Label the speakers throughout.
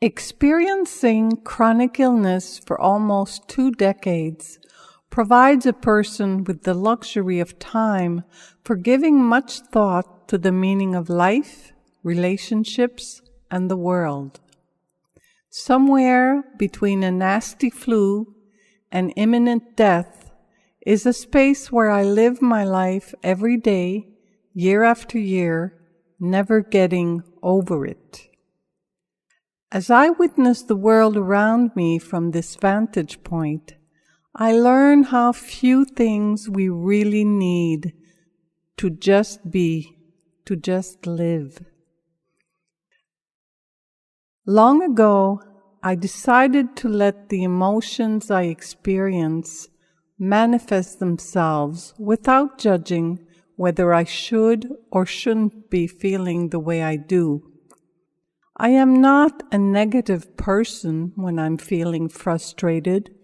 Speaker 1: Experiencing chronic illness for almost 2 decades provides a person with the luxury of time for giving much thought to the meaning of life, relationships, and the world. Somewhere between a nasty flu and imminent death is a space where I live my life every day, year after year, never getting over it. As I witness the world around me from this vantage point, I learn how few things we really need to just be, to just live. Long ago, I decided to let the emotions I experience manifest themselves without judging whether I should or shouldn't be feeling the way I do. I am not a negative person when I'm feeling frustrated,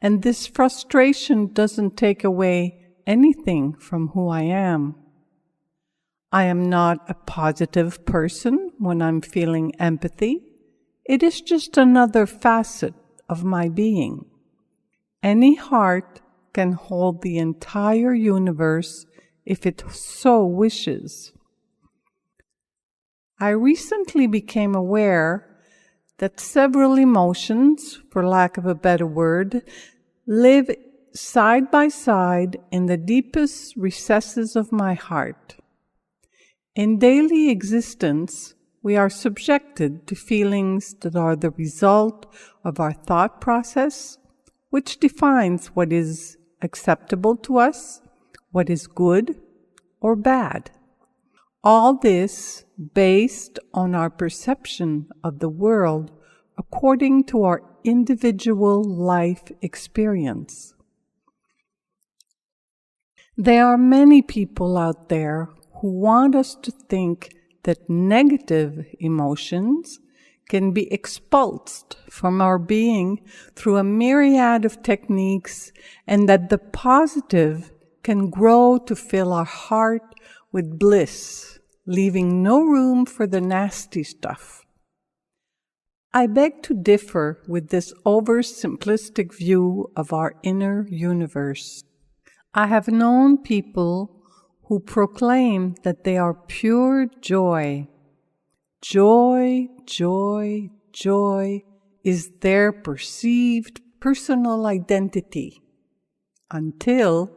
Speaker 1: and this frustration doesn't take away anything from who I am. I am not a positive person when I'm feeling empathy. It is just another facet of my being. Any heart can hold the entire universe if it so wishes. I recently became aware that several emotions, for lack of a better word, live side by side in the deepest recesses of my heart. In daily existence, we are subjected to feelings that are the result of our thought process, which defines what is acceptable to us, what is good or bad. All this based on our perception of the world according to our individual life experience. There are many people out there who want us to think that negative emotions can be expulsed from our being through a myriad of techniques, and that the positive can grow to fill our heart with bliss, leaving no room for the nasty stuff. I beg to differ with this oversimplistic view of our inner universe. I have known people who proclaim that they are pure joy. Joy, joy, joy is their perceived personal identity until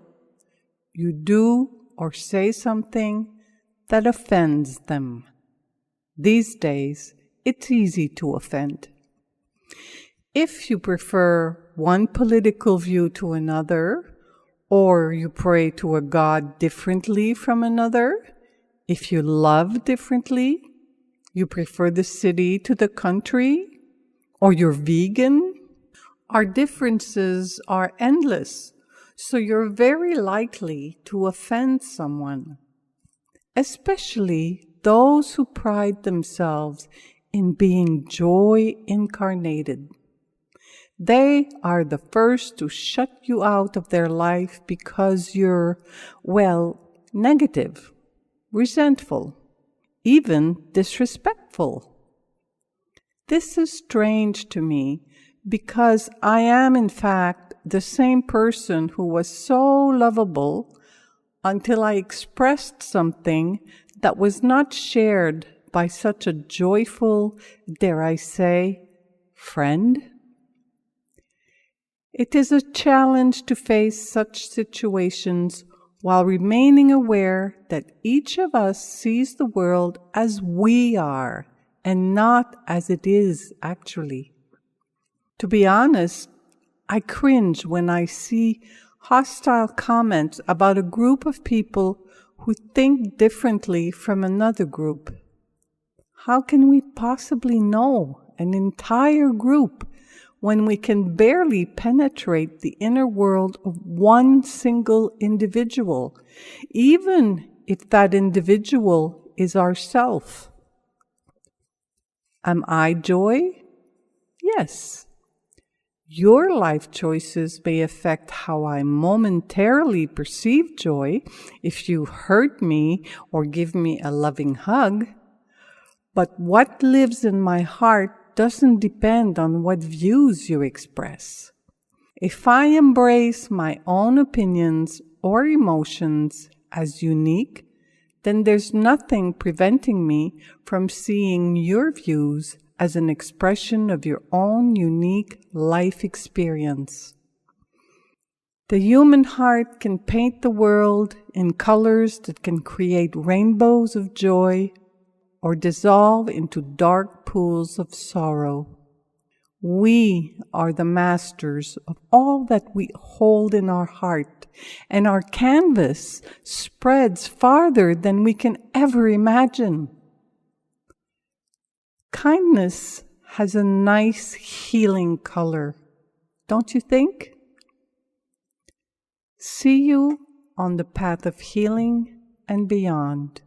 Speaker 1: you do or say something that offends them. These days, it's easy to offend. If you prefer one political view to another, or you pray to a God differently from another, if you love differently, you prefer the city to the country, or you're vegan, our differences are endless, so you're very likely to offend someone, especially those who pride themselves in being joy incarnated. They are the first to shut you out of their life because you're, negative, resentful, even disrespectful. This is strange to me because I am, in fact, the same person who was so lovable until I expressed something that was not shared by such a joyful, dare I say, friend. It is a challenge to face such situations while remaining aware that each of us sees the world as we are and not as it is actually. To be honest, I cringe when I see hostile comments about a group of people who think differently from another group. How can we possibly know an entire group when we can barely penetrate the inner world of one single individual, even if that individual is ourself? Am I joy? Yes. Your life choices may affect how I momentarily perceive joy if you hurt me or give me a loving hug, but what lives in my heart doesn't depend on what views you express. If I embrace my own opinions or emotions as unique, then there's nothing preventing me from seeing your views as an expression of your own unique life experience. The human heart can paint the world in colors that can create rainbows of joy or dissolve into dark pools of sorrow. We are the masters of all that we hold in our heart, and our canvas spreads farther than we can ever imagine. Kindness has a nice healing color, don't you think? See you on the path of healing and beyond.